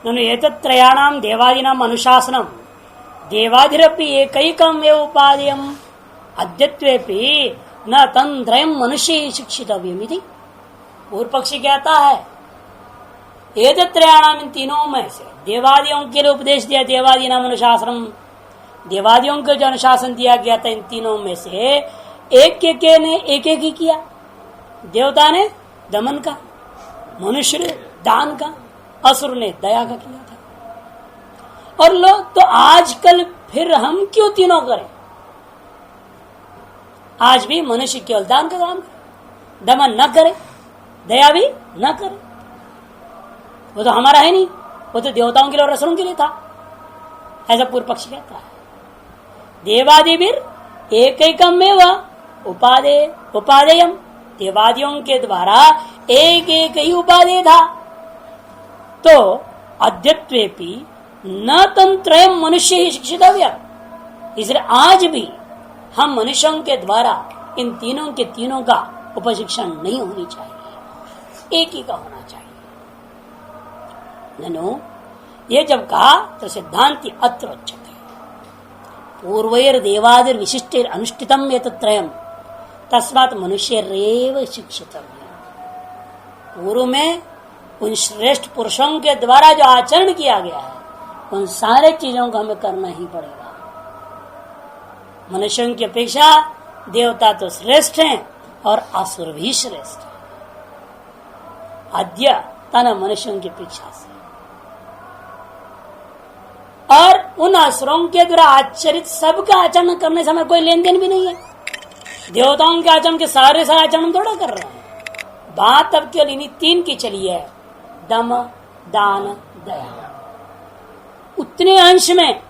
ननु एतत्त्रयाणां देवादीनां अनुशासनं देवादिरपि एकैकम् एव उपादेयम् अद्यत्वेपि न तन्त्रयम् मनुष्य शिक्षितव्यम् इति पूर्व पक्षी कहता है एतत्त्रयाणाम, इन तीनों में से देवादियों के लिए उपदेश दिया, देवादी नाम अनुशासन, देवादियों को जो अनुशासन दिया गया था इन तीनों में से एक ने एक ही किया। देवता ने दमन का, मनुष्य ने दान का, असुर ने दया का किया था। और लोग तो आजकल फिर हम क्यों तीनों करें? आज भी मनुष्य केवल दान का काम करे, दमन न करे, दया भी न करे। वो तो हमारा है नहीं, वो तो देवताओं के लिए और असुरों के लिए था, ऐसा पूर्व पक्षी कहता है। देवादिवीर एकैकमेव उपादेयम्, देवादियों के द्वारा एक ही उपादेय था। तो अद्यत्वेपि न तंत्रयम् मनुष्य ही शिक्षितव्य, इसलिए आज भी हम मनुष्यों के द्वारा इन तीनों के तीनों का उपशिक्षण नहीं होनी चाहिए, एक ही का होना चाहिए। ननु ये जब कहा तो सिद्धांति अत्र उच्यते पूर्वैर देवादिर विशिष्टेर अनुष्ठितम् एतत्त्रयम् तस्मात् मनुष्यरेव शिक्षितव्यम्। पूर्व में उन श्रेष्ठ पुरुषों के द्वारा जो आचरण किया गया है उन सारे चीजों को हमें करना ही पड़ेगा। मनुष्यों की अपेक्षा देवता तो श्रेष्ठ हैं और असुर भी श्रेष्ठ है अद्य तन मनुष्यों की अपेक्षा से। और उन असुरों के द्वारा आचरित सबका आचरण करने से हमें कोई लेन देन भी नहीं है। देवताओं के आचरण के सारे आचरण थोड़ा कर रहे हैं। बात अब केवल इन्हीं तीन की चली है, दम, दान, दया। उतने अंश में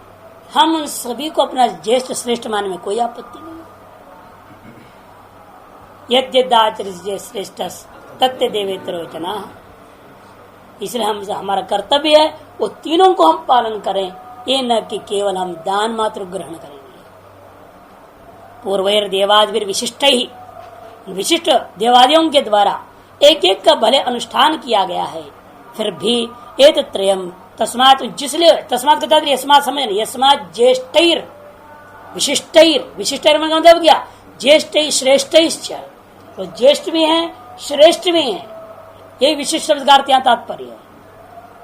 हम उन सभी को अपना ज्येष्ठ श्रेष्ठ मानने में कोई आपत्ति नहीं है। यद्यदाचर्य श्रेष्ठ तत्व देवेतरोचना, इसलिए हम हमारा कर्तव्य है वो तीनों को हम पालन करें, ये न कि केवल हम दान मात्र ग्रहण करेंगे। पूर्वैर देवादिवीर विशिष्ट ही, विशिष्ट देवादियों के द्वारा एक एक का भले अनुष्ठान किया गया है, फिर भी एतत्त्रयम् तस्मात्, जिसलिए तस्मात् का यस्मात् समझ, यस्मात् ज्येष्ठैर विशिष्टैर, विशिष्टैर में मतलब क्या, ज्येष्ठैर श्रेष्ठैश्च, तो ज्येष्ठ भी हैं श्रेष्ठ भी हैं, यही विशिष्ट शब्द का अर्थ यहाँ तात्पर्य है।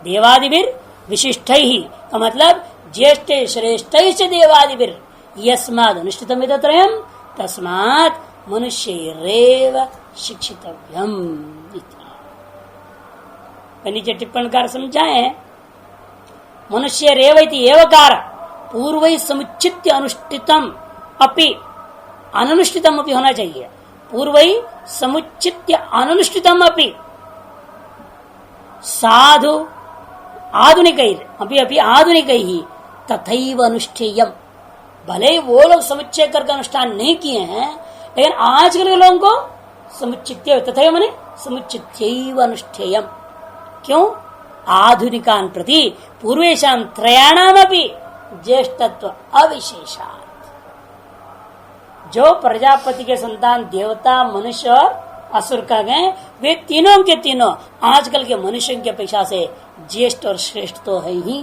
देवादिवीर विशिष्ट ही का मतलब ज्येष्ठ श्रेष्ठ देवादिवीर यस्माद् अनुष्ठितम् एतत्त्रयम् तस्मात् मनुष्यैरेव शिक्षितव्यम्। नीचे टिप्पणकार समझाए मनुष्यैरेव इति एवकार पूर्वैः समुचित्य अनुष्ठितम् अपि अनुष्ठितम् अपि होना चाहिए। पूर्वैः समुचित्य अनुष्ठितम् अपि साधु आधुनिकैर अभी आधुनिक ही तथैव अनुष्ठेयम्, भले ही वो लोग समुच्चय करके अनुष्ठान नहीं किए हैं, लेकिन आजकल के लोगों को समुचित्य तथैव माने समुचित्यैव अनुष्ठेयम्। क्यों? आधुनिकान् प्रति पूर्वेषां त्रयाणामपि ज्येष्ठत्व अविशेषात्। जो प्रजापति के संतान देवता मनुष्य और असुर कह गए, वे तीनों के तीनों आजकल के मनुष्यों की अपेक्षा से ज्येष्ठ और श्रेष्ठ तो है ही।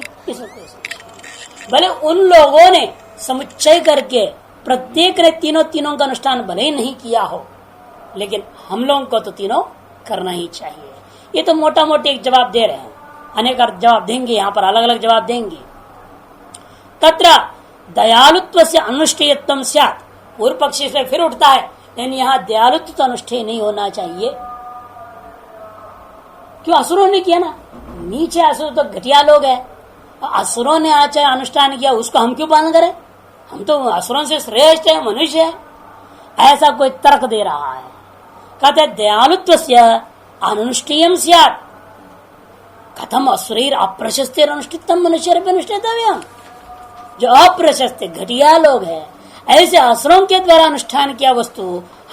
भले उन लोगों ने समुच्चय करके प्रत्येक ने तीनों तीनों का अनुष्ठान भले ही नहीं किया हो, लेकिन हम लोगों को तो तीनों करना ही चाहिए। ये तो मोटा मोटी एक जवाब दे रहे हैं, अनेक जवाब देंगे, यहाँ पर अलग अलग जवाब देंगे। तत्र दयालुत्व से अनुष्ठेयत्वं स्यात्, पूर्व पक्षी से फिर उठता है, लेकिन यहाँ दयालुत्व तो अनुष्ठेय नहीं होना चाहिए। क्यों? असुरों ने किया ना, नीचे असुर तो घटिया लोग हैं, असुरों ने आचार अनुष्ठान किया, उसको हम क्यों पालन करें? हम तो असुरों से श्रेष्ठ है, मनुष्य है। ऐसा कोई तर्क दे रहा है। कहते दयालुत्व से अनुष्ठेयम् स्यात्, कथम असुरैर अप्रशस्तेर अनुष्ठितम् मनुष्यैरपि अनुष्ठितव्यम्। जो अप्रशस्त घटिया लोग हैं, ऐसे असुरों के द्वारा अनुष्ठान किया वस्तु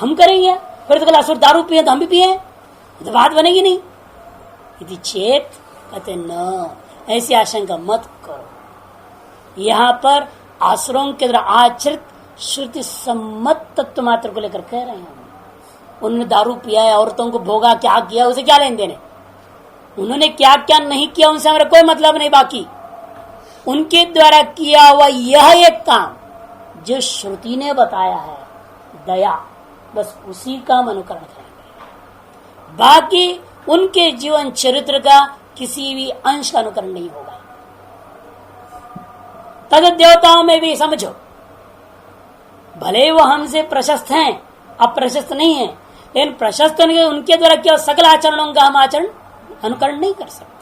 हम करेंगे, फिर तो कल असुर दारू पिए तो हम भी पिए, तो बात बनेगी नहीं। यदि चेत कहते न, ऐसी आशंका मत करो। यहाँ पर असुरों के द्वारा आचरित श्रुति सम्मत तत्व मात्र को लेकर कह रहे हैं। उन्होंने दारू पिया है, औरतों को भोगा, क्या किया, उसे क्या लेन देने? उन्होंने क्या क्या नहीं किया उनसे हमारा कोई मतलब नहीं। बाकी उनके द्वारा किया हुआ यह एक काम जो श्रुति ने बताया है, दया, बस उसी का हम अनुकरण करेंगे। बाकी उनके जीवन चरित्र का किसी भी अंश का अनुकरण नहीं होगा। तद देवताओं में भी समझो, भले वो हमसे प्रशस्त हैं, अप्रशस्त नहीं है, लेकिन प्रशस्त उनके द्वारा क्या सकल आचरणों का हम आचरण अनुकरण नहीं कर सकते।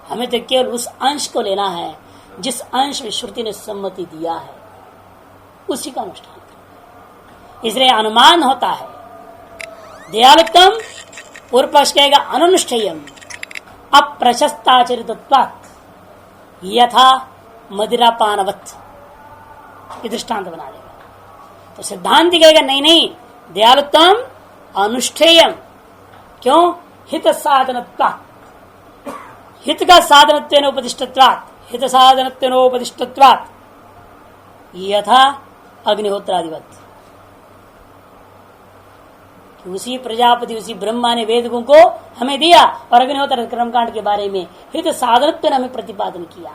हमें तो केवल उस अंश को लेना है जिस अंश में श्रुति ने सम्मति दिया है, उसी का अनुष्ठान करना। इसलिए अनुमान होता है दयालुत्तम, पूर्व पक्ष कहेगा अनुष्ठेयम अप्रशस्ताचरितत्वात् यथा मदिरापानवत्, ये दृष्टांत बना देगा। तो सिद्धांत कहेगा नहीं नहीं, दयालुत्तम अनुष्ठेयम, क्यों? हित साधनत्वात्, हित का साधनत्वेन उपदिष्टत्वात्, हित साधनत्वेन उपदिष्टत्वात् यथा अग्निहोत्रादिवत्। उसी प्रजापति, उसी ब्रह्मा ने वेदों को हमें दिया और अग्निहोत्र कर्मकांड के बारे में हित साधनत्व ने हमें प्रतिपादन किया।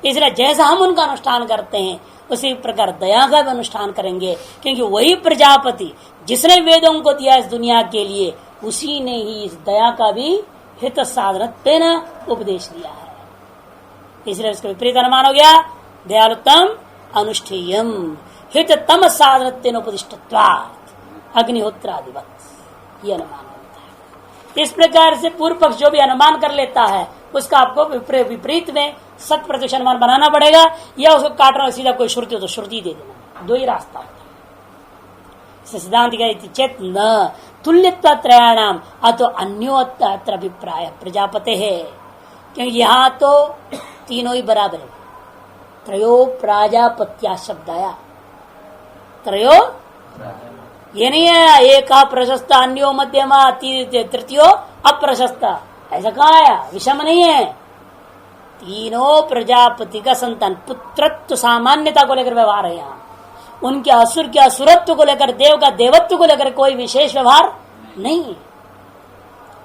इसलिए जैसा हम उनका अनुष्ठान करते हैं उसी प्रकार दया का भी अनुष्ठान करेंगे, क्योंकि वही प्रजापति जिसने वेदों को दिया इस दुनिया के लिए, उसी ने ही इस दया का भी हित साधनत्वेन उपदेश दिया है। इसलिए उसका विपरीत अनुमान हो गया दयालुत्तम अनुष्ठेयम हित तम साधनत्वेन उपदिष्टत्वात् अग्निहोत्रादिवत्, ये अनुमान होता है। इस प्रकार से पूर्व पक्ष जो भी अनुमान कर लेता है उसका आपको विपरीत में 100% अनुमान बनाना पड़ेगा, या उसको काटना सीधा कोई श्रुति हो तो श्रुति दे देना, दो ही रास्ता होता है। सिद्धांत चेत न तुल्यत्व त्रयाणाम अतो अन्योत्र अभिप्राय प्रजापते है, क्योंकि यहाँ तो तीनों ही बराबर है। त्रयो प्राजापत्या शब्द आया, त्रयो ये नहीं है एक प्रशस्त अन्यो मध्यमा तृतीयो अप्रशस्त, ऐसा कहा आया? विषम नहीं है। तीनों प्रजापति का संतान, पुत्रत्व सामान्यता को लेकर व्यवहार है। यहाँ उनके असुर के असुरत्व को लेकर, देव का देवत्व को लेकर कोई विशेष व्यवहार नहीं।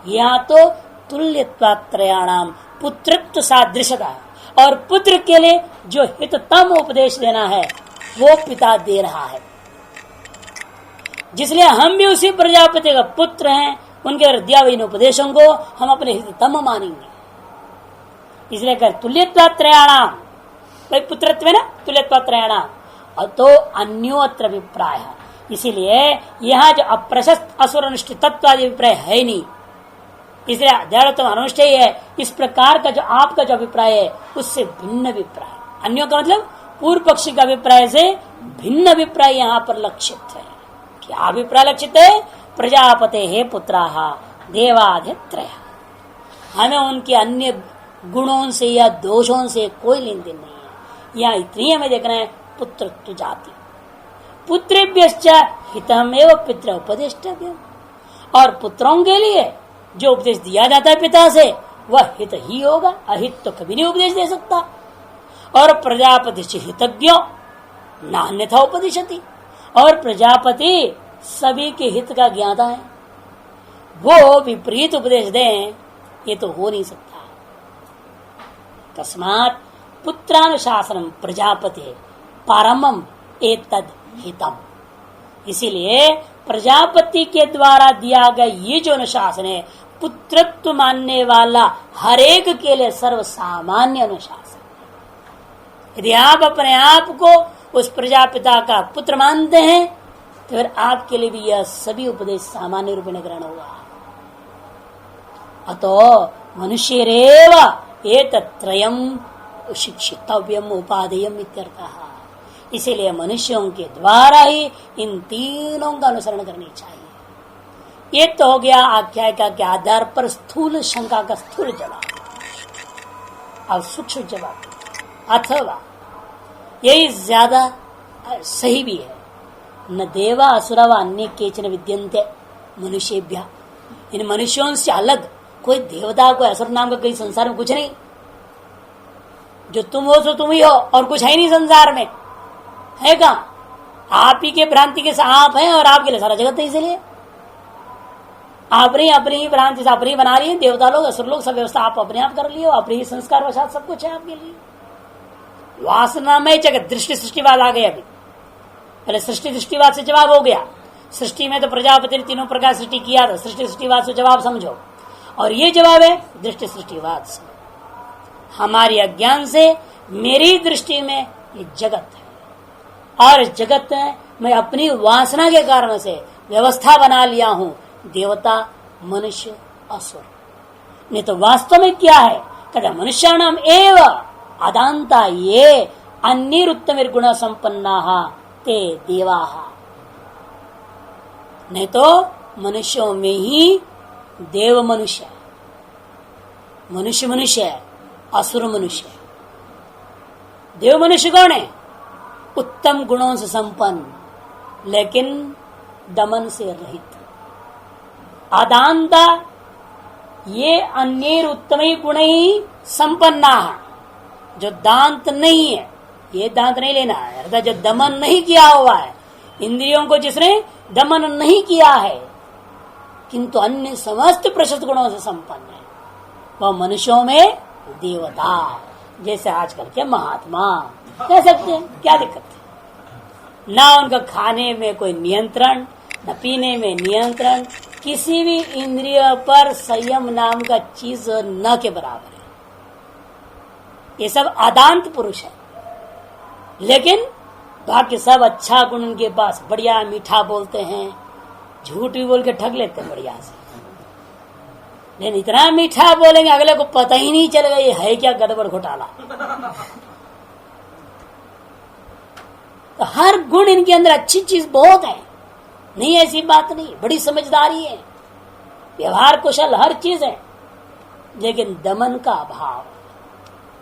यहाँ तो तुल्यत्वात्रयाणाम पुत्रत्व सादृश्यता, और पुत्र के लिए जो हिततम उपदेश देना है वो पिता दे रहा है। जिसलिए हम भी उसी प्रजापति का पुत्र हैं, उनके दिया हुए इन उपदेशों को हम अपने हिततम मानेंगे। इसलिए कर तुल्यत्वात्रयाणाम, भाई पुत्रत्व है ना, तुल्यत्वात्रयाणाम तो अन्योत्र अभिप्राय। इसीलिए यहाँ जो अप्रशस्त असुर अनुष्ठित तत्वादि अभिप्राय है नहीं, इसलिए दयालुत्व अनुष्ठेय है। इस प्रकार का जो आपका जो अभिप्राय है उससे भिन्न अभिप्राय, अन्यों का मतलब पूर्व पक्षी का अभिप्राय से भिन्न अभिप्राय यहाँ पर लक्षित है। क्या अभिप्राय लक्षित है? प्रजापते है पुत्राः देवाधित्रय। हमें उनके अन्य गुणों से या दोषों से कोई लेन देन नहीं है। यहाँ इतनी हमें देखना है पुत्रत्व जाति, पुत्रेभ्यश्च हितमेव पितृ उपदेष्टव्यम्, और पुत्रों के लिए जो उपदेश दिया जाता है पिता से वह हित ही होगा, अहित तो कभी नहीं उपदेश दे सकता। और प्रजापति से हितज्ञो नान्यथा उपदिशति, और प्रजापति सभी के हित का ज्ञाता है, वो विपरीत उपदेश दें ये तो हो नहीं सकता। तस्मात् पुत्रानुशासनम प्रजापति परमम एतद हितम। इसीलिए प्रजापति के द्वारा दिया गया ये जो अनुशासन है, पुत्रत्व मानने वाला हर एक के लिए सर्व सामान्य अनुशासन। यदि आप अपने आप को उस प्रजापिता का पुत्र मानते हैं तो फिर आपके लिए भी यह सभी उपदेश सामान्य रूप में ग्रहण होगा। अतो मनुष्यरेव एतत्रयम् शिक्षितव्यम् उपादेयम् इत्यर्थः। इसीलिए मनुष्यों के द्वारा ही इन तीनों का अनुसरण करनी चाहिए। ये तो हो गया आख्यायिका के आधार पर स्थूल शंका का स्थूल जवाब। अब सूक्ष्म जवाब अथवा यही ज्यादा सही भी है, न देवा असुरा व अन्य केचन विद्यन्ते मनुष्येभ्यः। इन मनुष्यों से अलग कोई देवता कोई असुर नाम का कहीं संसार में कुछ नहीं। जो तुम हो सो तुम ही हो, और कुछ है नहीं संसार में, है कहा? आप ही के भ्रांति के आप हैं और आपके लिए सारा जगत है। इसलिए अपनी अपनी ही भ्रांति से अपनी बना रही है। देवता लोग असुर लोग सब व्यवस्था आप अपने आप कर लिए, अपने ही संस्कार वशात सब कुछ है आपके लिए। वासना में जगत दृष्टि सृष्टिवाद आ गया। अभी पहले सृष्टि दृष्टिवाद से जवाब हो गया। सृष्टि में तो प्रजापति ने तीनों प्रकार सृष्टि किया था, सृष्टि सृष्टिवाद से जवाब समझो। और ये जवाब है दृष्टि सृष्टिवाद से। हमारी अज्ञान से मेरी दृष्टि में ये जगत है, और इस जगत में मैं अपनी वासना के कारण से व्यवस्था बना लिया हूं, देवता मनुष्य असुर। नहीं तो वास्तव में क्या है? कहते मनुष्याणाम एव अदांता ये अन्यरुत्तम गुण संपन्ना ते देवा। नहीं तो मनुष्यों में ही देव मनुष्य है, मनुष्य मनुष्य है, असुर मनुष्य है। देव मनुष्य कौन है? उत्तम गुणों से संपन्न लेकिन दमन से रहित। अदांता ये अन्य उत्तम गुण ही संपन्ना, जो दांत नहीं है, ये दांत नहीं लेना है, अर्थात जो दमन नहीं किया हुआ है, इंद्रियों को जिसने दमन नहीं किया है किंतु अन्य समस्त प्रशस्त गुणों से संपन्न है, वह मनुष्यों में देवता। जैसे आजकल के महात्मा कह सकते हैं, क्या दिक्कत है? ना उनका खाने में कोई नियंत्रण, न पीने में नियंत्रण, किसी भी इंद्रिय पर संयम नाम का चीज न के बराबर है। ये सब अदांत पुरुष है, लेकिन बाकी सब अच्छा गुण उनके पास, बढ़िया मीठा बोलते हैं, झूठ भी बोल के ठग लेते हैं बढ़िया से। लेकिन इतना मीठा बोलेंगे अगले को पता ही नहीं चलेगा ये है क्या गड़बड़ घोटाला। तो हर गुण इनके अंदर अच्छी चीज बहुत है, नहीं ऐसी बात नहीं, बड़ी समझदारी है, व्यवहार कुशल हर चीज है, लेकिन दमन का अभाव।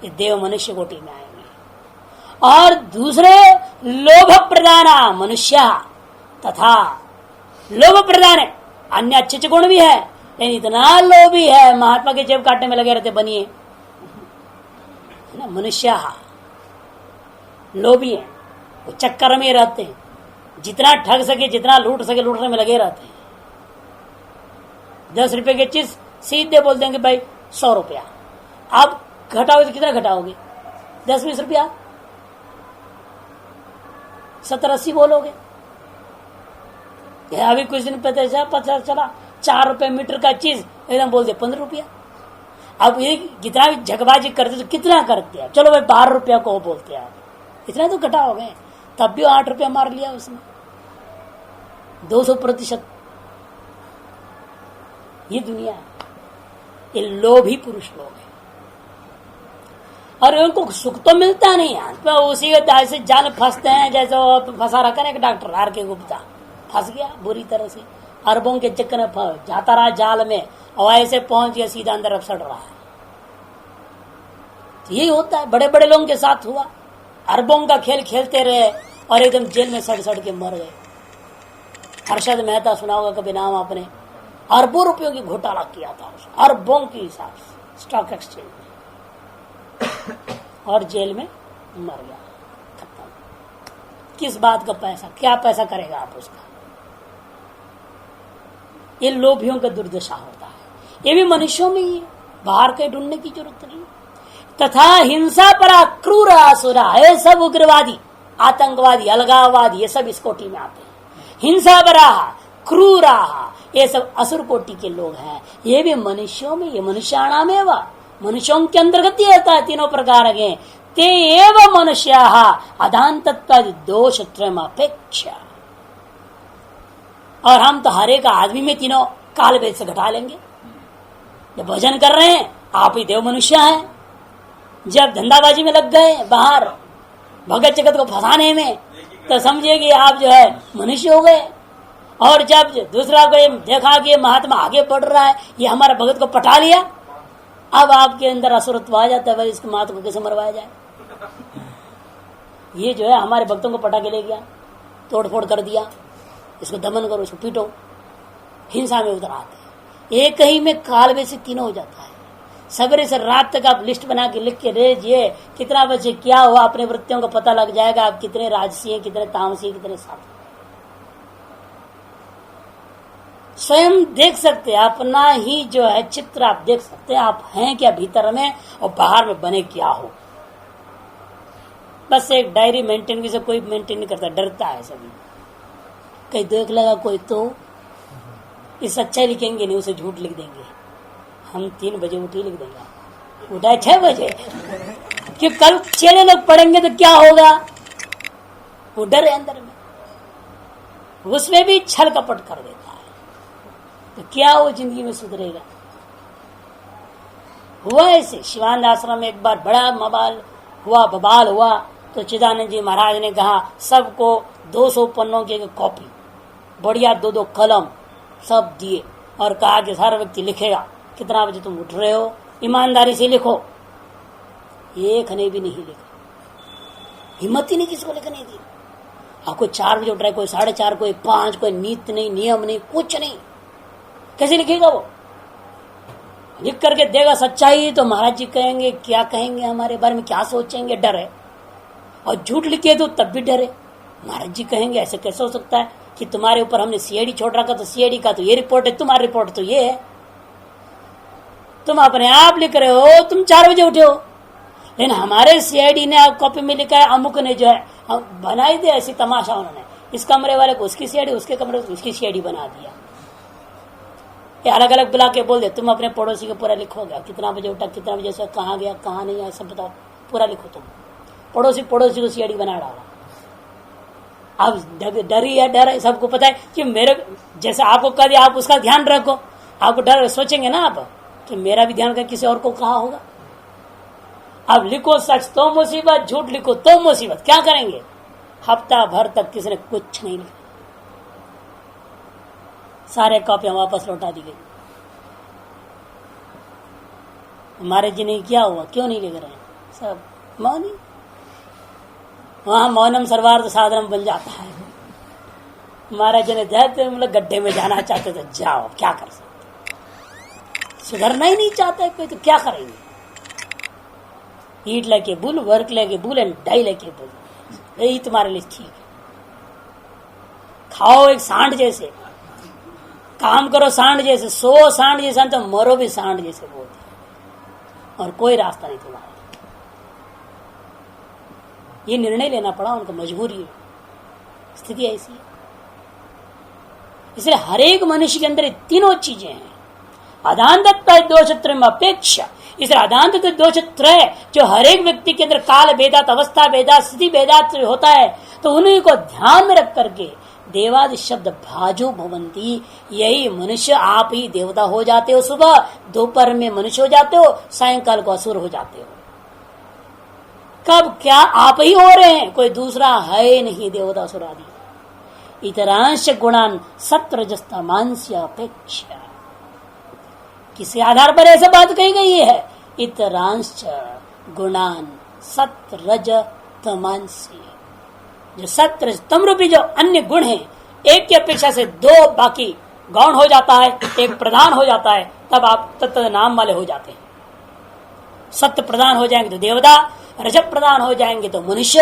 ये देव मनुष्य कोटि में आएंगे। और दूसरे लोभ प्रधाना मनुष्य तथा लोभ प्रधान है, अन्य अच्छे अच्छे गुण भी है, लेकिन इतना लोभी है महात्मा के जेब काटने में लगे रहते बनिए ना। मनुष्य लोभी है, वो चक्कर में रहते हैं, जितना ठग सके जितना लूट सके लूटने में लगे रहते हैं। 10 रुपए की चीज सीधे बोल देंगे भाई 100 रुपया, आप घटाओगे तो कितना घटाओगे? 10-20 रुपया, 70-80 बोलोगे। अभी कुछ दिन पहले पता चला 4 रुपए मीटर का चीज एकदम बोल दे 15 रुपया। अब ये कितना भी झगबाजी करते तो कितना करते हैं, चलो भाई 12 रुपया को बोलते हैं, आप इतना तो घटाओगे, तब भी 8 रुपया मार लिया उसने, 200%। ये दुनिया है, ये लोभी पुरुष लोग हैं। और उनको सुख तो मिलता नहीं है, तो उसी से जाल फंसते हैं। जैसे फंसा रखा ना एक डॉक्टर आर के गुप्ता, फंस गया बुरी तरह से, अरबों के चक्कर में जाता रहा जाल में, और ऐसे पहुंच गया सीधा अंदर अब सड़ रहा है। तो यही होता है, बड़े बड़े लोगों के साथ हुआ, अरबों का खेल खेलते रहे और एकदम जेल में सड़ सड़ के मर गए। हर्षद मेहता सुना होगा कभी नाम आपने, अरबों रुपयों की घोटाला किया था, अरबों के हिसाब से स्टॉक एक्सचेंज में, और जेल में मर गया, खत्म। किस बात का पैसा, क्या पैसा करेगा आप उसका? ये लोभियों का दुर्दशा होता है। ये भी मनुष्यों में ही है, बाहर कहीं ढूंढने की जरूरत नहीं। तथा हिंसा परा क्रूर असुरा, ये सब उग्रवादी, आतंकवादी, अलगाववादी, ये सब इस कोटि में आते हैं। हिंसा परा क्रूरा, ये सब असुर कोटि के लोग हैं। ये भी मनुष्यों में, ये मनुष्याणाम में वह मनुष्यों के अंतर्गत ही रहता है। तीनों प्रकार के ते एव मनुष्या अदांत दोष अपेक्षा। और हम तो हर एक आदमी में तीनों काल भेद से घटा लेंगे। जब भजन कर रहे हैं आप ही देव मनुष्य हैं, जब धंधाबाजी में लग गए बाहर भगत जगत को फंसाने में, तो समझिए कि आप जो है मनुष्य हो गए। और जब दूसरा को देखा कि महात्मा आगे बढ़ रहा है, ये हमारे भगत को पटा लिया, अब आपके अंदर असुरत्व आ जाता है, भाई इसके महात्मा को कैसे मरवाया जाए। ये जो है हमारे भक्तों को पटा के ले गया, तोड़ फोड़ कर दिया, इसको दमन करो, इसको पीटो, हिंसा में उतर आते हैं। एक ही में काल में से तीनों हो जाता है। सवेरे से रात तक आप लिस्ट बना के लिख के भेजिए, कितना बजे क्या हुआ, अपने वृत्तियों का पता लग जाएगा, आप कितने राजसी हैं, कितने तामसी, कितने सात्विक। स्वयं देख सकते हैं, अपना ही जो है चित्र आप देख सकते हैं, आप हैं क्या भीतर में और बाहर में बने क्या हो। बस एक डायरी मेंटेन भी से कोई मेंटेन नहीं करता, डरता है सभी। कहीं देख लगा कोई तो इस सच्चाई लिखेंगे नहीं, उसे झूठ लिख देंगे। हम 3 बजे उठी लिख देंगे, उठाए 6 बजे कि कल चेले लोग पढ़ेंगे तो क्या होगा। वो डर है अंदर में, उसमें भी छल कपट कर देता है, तो क्या वो जिंदगी में सुधरेगा। हुआ ऐसे शिवानंद आश्रम में एक बार बड़ा बवाल हुआ तो चिदानंद जी महाराज ने कहा सबको 200 पन्नों की कॉपी, बढ़िया 2-2 कलम सब दिए और कहा कि सारा व्यक्ति लिखेगा कितना बजे तुम उठ रहे हो, ईमानदारी से लिखो। एक ने भी नहीं लिखा, हिम्मत ही नहीं किसी को लिखने दी। कोई 4 बजे उठ रहा है, कोई 4:30, कोई 5, कोई नीत नहीं, नियम नहीं, कुछ नहीं, कैसे लिखेगा वो। लिख करके देगा सच्चाई तो महाराज जी कहेंगे क्या कहेंगे हमारे बारे में, क्या सोचेंगे, डर है। और झूठ लिखे तो तब भी डर है, महाराज जी कहेंगे ऐसे कैसे हो सकता है कि तुम्हारे ऊपर हमने सीआईडी छोड़ रखा, तो सीआईडी का तो ये रिपोर्ट है, तुम्हारी रिपोर्ट तो ये है। तुम अपने आप लिख रहे हो, तुम 4 बजे उठे हो, लेकिन हमारे सीआईडी ने आप कॉपी में लिखा है, अमुक ने जो है बनाई दे ऐसी तमाशा, उन्होंने इस कमरे वाले को उसकी सीआईडी, उसके कमरे को उसकी सीआईडी बना दिया। ये अलग अलग बुला के बोल दे तुम अपने पड़ोसी को पूरा लिखोगे, कितना बजे उठा, कितना बजे से कहाँ गया, कहाँ नहीं आया, सब बताओ, पूरा लिखो तुम। पड़ोसी को सीआईडी बना डाला। अब डर ही है, डर है, सबको पता है कि मेरे जैसे आपको कह दिया आप उसका ध्यान रखो, आपको डर सोचेंगे ना आप कि मेरा भी ध्यान कर किसी और को कहा होगा। अब लिखो सच तो मुसीबत, झूठ लिखो तो मुसीबत, क्या करेंगे। हफ्ता भर तक किसी ने कुछ नहीं लिखा, सारे कॉपियां वापस लौटा दी गई। हमारे जी ने क्या हुआ, क्यों नहीं लिख रहे हैं, सब मौन ही। वहां मौनम सर्वार्थ साधनम बन जाता है। महाराज जी ने जाते मतलब गड्ढे में जाना चाहते तो जाओ, क्या कर सकते, सुधरना ही नहीं चाहते कोई तो क्या करेंगे। ईट लेके बुल, वर्क लेके बुल एंड डाई लेके बुल, यही तुम्हारे लिए ठीक है। खाओ एक सांड जैसे, काम करो सांड जैसे, सो सांड जैसा, तो मरो भी सांड जैसे बोलते, और कोई रास्ता नहीं तुम्हारा। ये निर्णय लेना पड़ा उनको, मजबूरी है, स्थिति ऐसी है। इसलिए हर एक मनुष्य के अंदर 3 चीजें हैं, अदानता दोषत्रय में अपेक्षा। इसलिए अदानता दोषत्रय जो हर एक व्यक्ति के अंदर काल भेदात, अवस्था भेदात, स्थिति भेदात होता है, तो उन्हीं को ध्यान में रख करके देवादि शब्द भाजो भवंती, यही मनुष्य आप ही देवता हो जाते हो, सुबह दोपहर में मनुष्य हो जाते हो, सायंकाल को असुर हो जाते हो। कब क्या आप ही हो रहे हैं, कोई दूसरा है नहीं देवता असुर आदि। इतरांश गुणान सत्रजस्ता मानस्य अपेक्षा, किसी आधार पर ऐसा बात कही गई है, इतरांश गुणान सत्रज तमांस्य, जो सत्र तम रूपी जो अन्य गुण है, एक की अपेक्षा से 2 बाकी गौण हो जाता है, एक प्रधान हो जाता है, तब आप तत्त नाम वाले हो जाते हैं। सत्य प्रधान हो जाएंगे तो देवता, रजत प्रदान हो जाएंगे तो मनुष्य,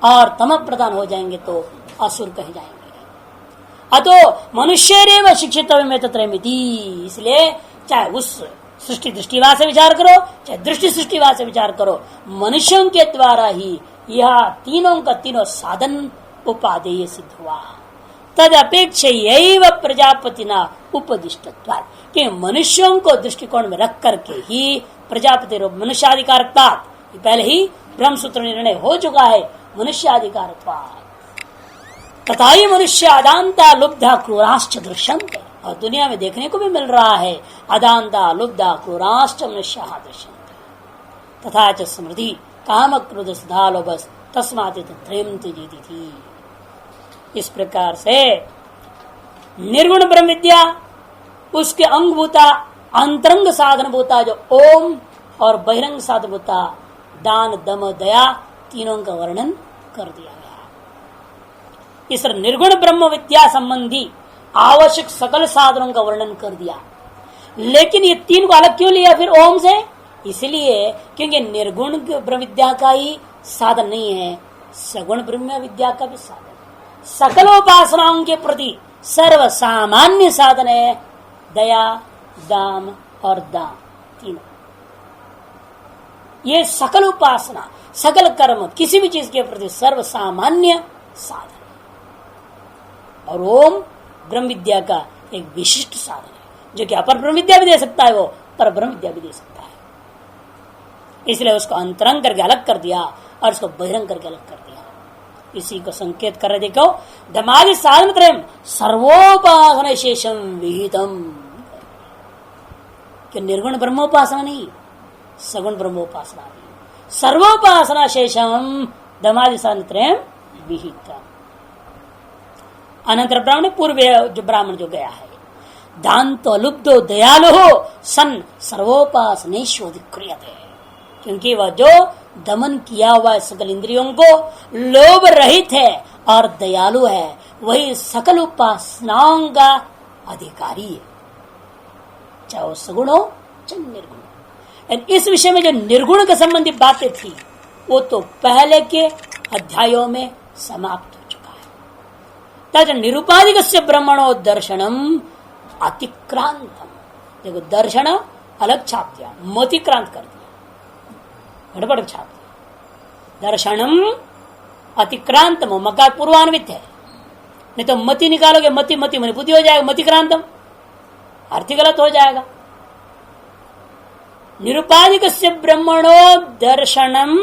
और तम प्रदान हो जाएंगे तो असुर कहे जाएंगे। अतो मनुष्य शिक्षित में तत्रमिति, इसलिए चाहे उस सृष्टि दृष्टिवाद से विचार करो, चाहे दृष्टि सृष्टिवाद से विचार करो, मनुष्यों के द्वारा ही यह तीनों का तीनों साधन उपादेय सिद्ध हुआ। तद अपेक्षा यही प्रजापति ना उपदिष्टत्वात्, कि मनुष्यों को दृष्टिकोण में रख करके ही प्रजापति रूप मनुष्याधिकारता, पहले ही ब्रह्म सूत्र निर्णय हो चुका है, मनुष्याधिकारत्वात् तथा ही मनुष्य अदानता लुब्धा क्रूराश्च दृश्यन्ते, और दुनिया में देखने को भी मिल रहा है, अदानता लुब्धा क्रूराश्च मनुष्य दृश्यन्ते तथा च स्मृति काम क्रोध सुधा लोभस तस्मात् त्रयं त्यजेति थी। इस प्रकार से निर्गुण ब्रह्म विद्या, उसके अंगभूता अंतरंग साधन भूता जो ओम, और बहिरंग साधन भूता दान दम दया, तीनों का वर्णन कर दिया गया। इस निर्गुण ब्रह्म विद्या संबंधी आवश्यक सकल साधनों का वर्णन कर दिया, लेकिन ये 3 को अलग क्यों लिया फिर ओम से? इसलिए क्योंकि निर्गुण ब्रह्म विद्या का ही साधन नहीं है, सगुण ब्रह्म विद्या का भी साधन। सकल उपासनाओं के प्रति सर्व सामान्य साधन है दया, दाम और दान, तीनों। ये सकल उपासना, सकल कर्म, किसी भी चीज के प्रति सर्व सामान्य साधन है। और ओम ब्रह्म विद्या का एक विशिष्ट साधन है, जो कि अपर ब्रह्म विद्या भी दे सकता है, वो पर ब्रह्म विद्या भी दे सकता है। इसलिए उसको अंतरंग करके अलग कर दिया और उसको बहिरंग करके अलग कर दिया। इसी को संकेत कर रहे, देखो धमादि साधन त्रयम सर्वोपासना शेषम विहितम। कि निर्गुण ब्रह्मोपासना नहीं, सगुण ब्रह्मोपासना नहीं, सर्वोपासना शेषम धमादि साधन त्रयम विहितम। अनंतर ब्राह्मण पूर्व जो ब्राह्मण जो गया है, दांतो लुब्धो दयालु हो सन सर्वोपासनेश्वधिक्रियते। क्योंकि वह जो दमन किया हुआ है सकल इंद्रियों को, लोभ रहित है और दयालु है, वही सकल उपासनाओं का अधिकारी है, चाहे वो सगुण हो चाहे निर्गुण। इस विषय में जो निर्गुण के संबंधी बातें थी वो तो पहले के अध्यायों में समाप्त हो चुका है। तद निरुपाधिक ब्रह्मणो दर्शनम अतिक्रांतम। देखो दर्शन अलग छाप दिया, मतिक्रांत कर दिया, गड़बड़ छाप दिया। दर्शनम अतिक्रांतम, मकार पूर्वान्वित है, नहीं तो मति निकालोगे, मति मति मन बुद्धि हो जाएगा, मतिक्रांतम अर्थ गलत हो जाएगा। निरुपाधिक ब्रह्मणो दर्शनम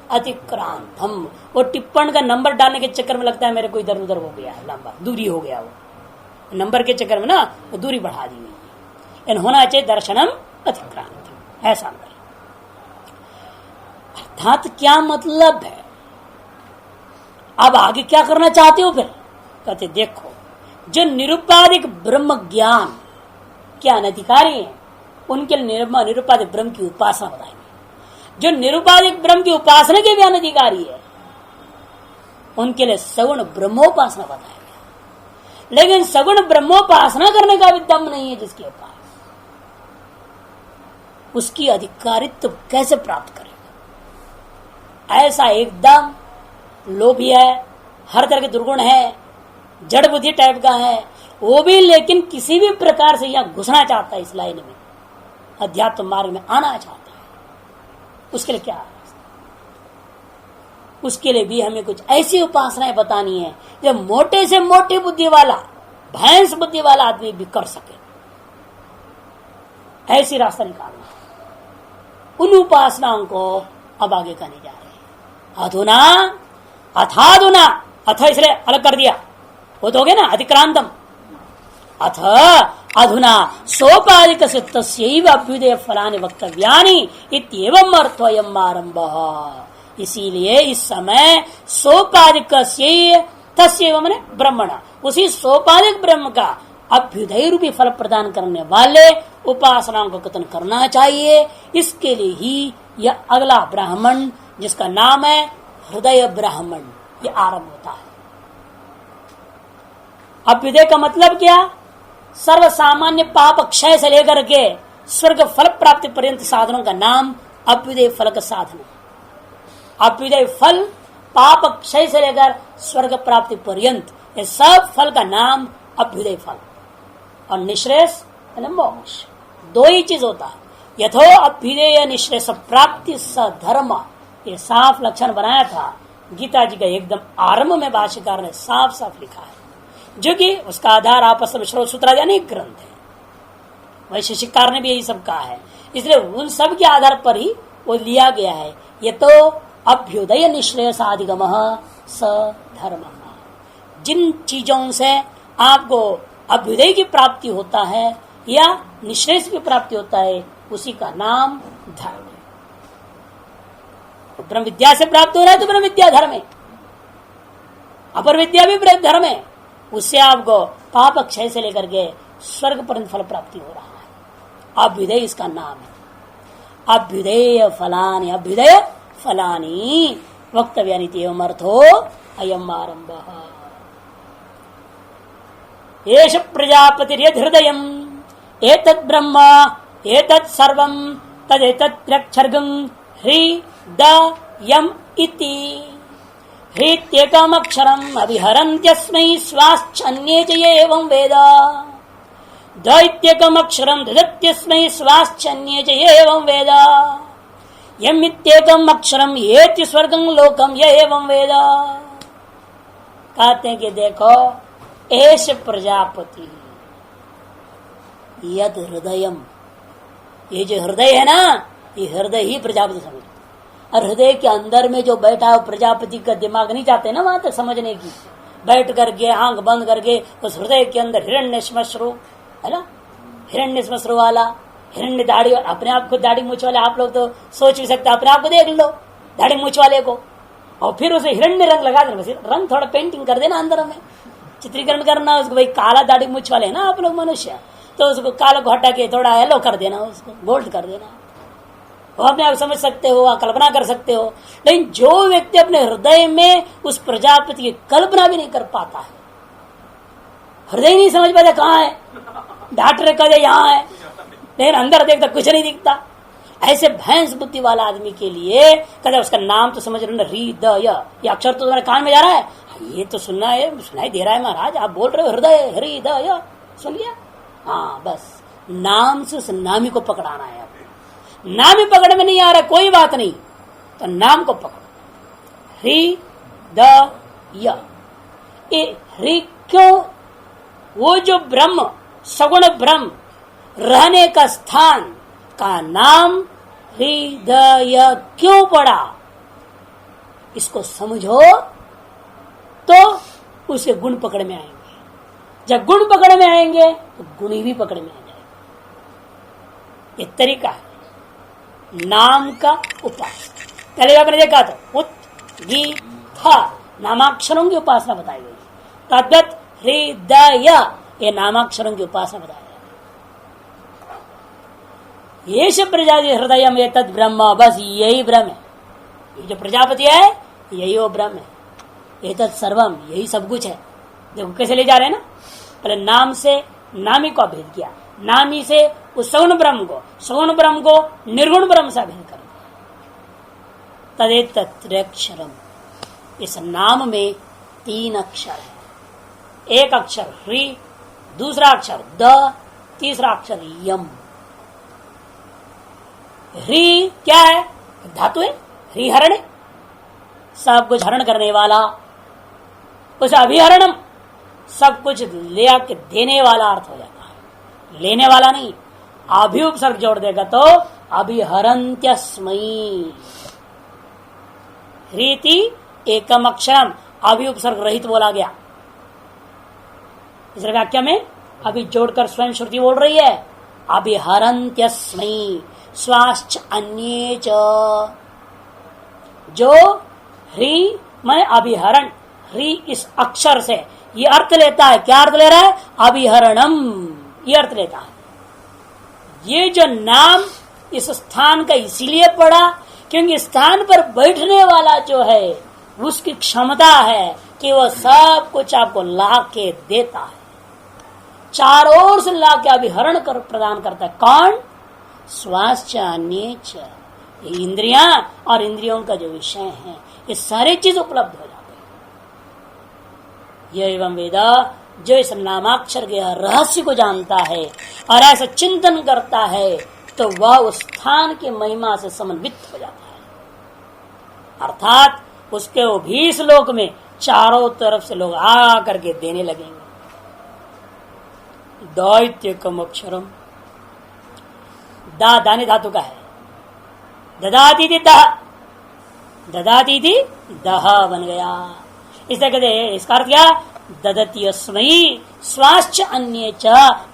अतिक्रांतम, वो टिप्पण का नंबर डालने के चक्कर में लगता है मेरे को इधर उधर हो गया, लंबा दूरी हो गया, वो नंबर के चक्कर में ना वो दूरी बढ़ा दी हुई है। होना चाहिए दर्शनम अतिक्रांत, ऐसा कर। अर्थात क्या मतलब है, अब आगे क्या करना चाहते हो? फिर कहते देखो, जो निरुपाधिक ब्रह्म ज्ञान के अनधिकारी है उनके निरुपाधिक ब्रह्म की उपासना बताएंगे। जो निरुपाधिक ब्रह्म की उपासना के भी अनधिकारी है उनके लिए सगुण ब्रह्मोपासना बताएंगे। लेकिन सगुण ब्रह्मोपासना करने का भी दम नहीं है जिसके पास, उसकी अधिकारित्व कैसे प्राप्त करेगा? ऐसा एकदम लोभी है, हर तरह के दुर्गुण है, जड़ बुद्धि टाइप का है वो भी, लेकिन किसी भी प्रकार से यहां घुसना चाहता है, इस लाइन में अध्यात्म मार्ग में आना चाहता है। उसके लिए क्या, उसके लिए भी हमें कुछ ऐसी उपासनाएं बतानी है जो मोटे से मोटी बुद्धि वाला, भैंस बुद्धि वाला आदमी भी कर सके, ऐसी रास्ता निकालना है। उन उपासनाओं को अब आगे करने जा रहे हैं। अधुना अथाधुना, अथ इसलिए अलग कर दिया, वो तो हो गया ना अतिक्रांतम। अथ अधुना सोपाधिक अभ्युदय फलानि वक्तव्यानि इत्येवं अर्थोऽयम् आरम्भः। इसीलिए इस समय सोपाधिक तस्यैव माने ब्रह्मण, उसी सोपाधिक ब्रह्म का अभ्युदय रूपी फल प्रदान करने वाले उपासनाओं को कथन करना चाहिए। इसके लिए ही यह अगला ब्राह्मण जिसका नाम है हृदय ब्राह्मण, ये आरंभ होता है। अभ्युदय का मतलब क्या? सर्व सामान्य पाप क्षय से लेकर के स्वर्ग फल प्राप्ति पर्यंत साधनों का नाम अभ्युदय फल का साधन। अभ्युदय फल पाप क्षय से लेकर स्वर्ग प्राप्ति पर्यंत, ये सब फल का नाम अभ्युदय फल। और निश्रेष मोक्ष, दो ही चीज होता है। यथो अभ्युदय निश्रेष प्राप्ति स धर्म, ये साफ लक्षण बनाया था गीता जी का एकदम आरंभ में भाष्यकार ने साफ साफ लिखा है, जो कि उसका आधार आपस में श्रोत सूत्रादि अनेक ग्रंथ है, वैशेषिककार ने भी यही सब कहा है। इसलिए उन सब के आधार पर ही वो लिया गया है। ये तो अभ्युदय निश्रेयसाधिगम स धर्म, जिन चीजों से आपको अभ्युदय की प्राप्ति होता है या निश्रेष की प्राप्ति होता है उसी का नाम धर्म है। ब्रह्म विद्या से प्राप्त हो रहा है तो ब्रह्म विद्या धर्म है, अपर विद्या भी धर्म है। उससे आपको पाप क्षय से लेकर के स्वर्ग पर्यंत फल प्राप्ति हो रहा है। अभ्युदय इसका नाम है। अभ्युदय फलानि, अभ्युदय फलानि वक्तव्यानि एवं अर्थो अयम् आरम्भः। एष प्रजापतिर्यद् हृदयम् एतत् ब्रह्म एतत् सर्वं तदेतत् त्र्यक्षरगं हृदयम् इति। ह्रीत्येकमक्षरम् अभिहरन्त्यस्मै स्वाश्चन्ये च ये एवं वेद। दैत्येकमक्षरम् ददत्यस्मै स्वाश्चन्ये च ये एवं वेद। यमित्येकम् अक्षरम् येति स्वर्गं लोकं य एवं वेद। कहते हैं कि देखो, एष प्रजापति यद हृदयम, ये जो हृदय है ना, ये हृदय ही प्रजापति समझ। और हृदय के अंदर में जो बैठा है प्रजापति का दिमाग नहीं जाते ना वहां तक समझने की, बैठ करके आंख बंद करके उस हृदय के अंदर हिरण्य श्मश्रु है ना, हिरण्य श्मश्रु वाला, हिरण्य दाढ़ी, अपने आप को दाढ़ी मूछ वाले आप लोग तो सोच भी सकते, अपने आप को देख लो दाढ़ी मूछ वाले को, और फिर उसे हिरण्य रंग लगा देना, रंग थोड़ा पेंटिंग कर देना अंदर में, चित्रीकरण करना उसको। भाई काला दाढ़ी मूछ वाले है ना आप लोग मनुष्य, तो उसको काला को हटा के थोड़ा येलो कर देना, उसको गोल्ड कर देना, वो अपने आप समझ सकते हो, कल्पना कर सकते हो। लेकिन जो व्यक्ति अपने हृदय में उस प्रजापति की कल्पना भी नहीं कर पाता है, हृदय नहीं समझ पाता कहाँ है, डॉक्टर कहते यहाँ है, लेकिन अंदर देखता कुछ नहीं दिखता, ऐसे भैंस बुद्धि वाला आदमी के लिए कहते उसका नाम तो समझ रहे हृदय, ये अक्षर तो तुम्हारे कान में जा रहा है, ये तो सुनना है, सुनाई दे रहा है महाराज, आप बोल रहे हो हृदय हृदय, सुन लिया। हाँ बस नाम से उस नामी को पकड़ाना है। नाम ही पकड़ में नहीं आ रहा कोई बात नहीं, तो नाम को पकड़ो। हृदय, हृ क्यों, वो जो ब्रह्म सगुण ब्रह्म रहने का स्थान का नाम हृदय क्यों पड़ा, इसको समझो तो उसे गुण पकड़ में आएंगे। जब गुण पकड़ में आएंगे तो गुण भी पकड़ में आ जाएगा। ये तरीका है नाम का उपासना। पहले आपने देखा था उत गी था नामाक्षरों की उपासना बताई गई, तद्वत हृदय ये नामाक्षरों की उपासना बताई गई। ये सब प्रजापति हृदय में तद ब्रह्म, बस यही ब्रह्म है, ये जो प्रजापति है यही वो ब्रह्म है, ये तद सर्वम यही सब कुछ है। देखो कैसे ले जा रहे हैं ना, पहले नाम से नामी को अभेद किया, नामी से उस सगुण ब्रह्म को, सगुण ब्रह्म को निर्गुण ब्रह्म से अभेद कर दिया। तदेतत्रक्षरम, इस नाम में 3 अक्षर है, एक अक्षर ह्री, दूसरा अक्षर द, तीसरा अक्षर यम। ह्री क्या है, धातु है, ह्री हरण है, सब कुछ हरण करने वाला, उस अभिहरणम सब कुछ ले आके देने वाला अर्थ हो जाता है, लेने वाला नहीं। अभि उपसर्ग जोड़ देगा तो अभिहरन्त्यस्मै, रीति एकम अक्षरम अभि उपसर्ग रहित बोला गया। इस वाक्य में अभी जोड़कर स्वयं श्रुति बोल रही है, अभिहरन्त्यस्मै स्वाश्च अन्ये च। जो ह्री मैं अभिहरण, ह्री इस अक्षर से ये अर्थ लेता है, क्या अर्थ ले रहा है, अभिहरणम, ये अर्थ लेता है। ये जो नाम इस स्थान का इसीलिए पड़ा क्योंकि स्थान पर बैठने वाला जो है उसकी क्षमता है कि वह सब कुछ आपको ला के देता है, चारों ओर से ला के अभिहरण कर प्रदान करता है। कौन, स्वास्थ्य अन्येच, इंद्रियां और इंद्रियों का जो विषय है ये सारी चीज उपलब्ध हो जाते हैं। ये एवं वेदा, जो इस नामाक्षर के रहस्य को जानता है और ऐसा चिंतन करता है तो वह उस स्थान की महिमा से समन्वित हो जाता है, अर्थात उसके वो 20 लोक में चारों तरफ से लोग आ करके देने लगेंगे। दैत्यकम अक्षरम, दा दानी धातु का है, ददाती थी दह, ददाती थी दह बन गया। इसे कहते हैं, इसका अर्थ क्या, ददति अस्मै स्वाश्च अन्ये च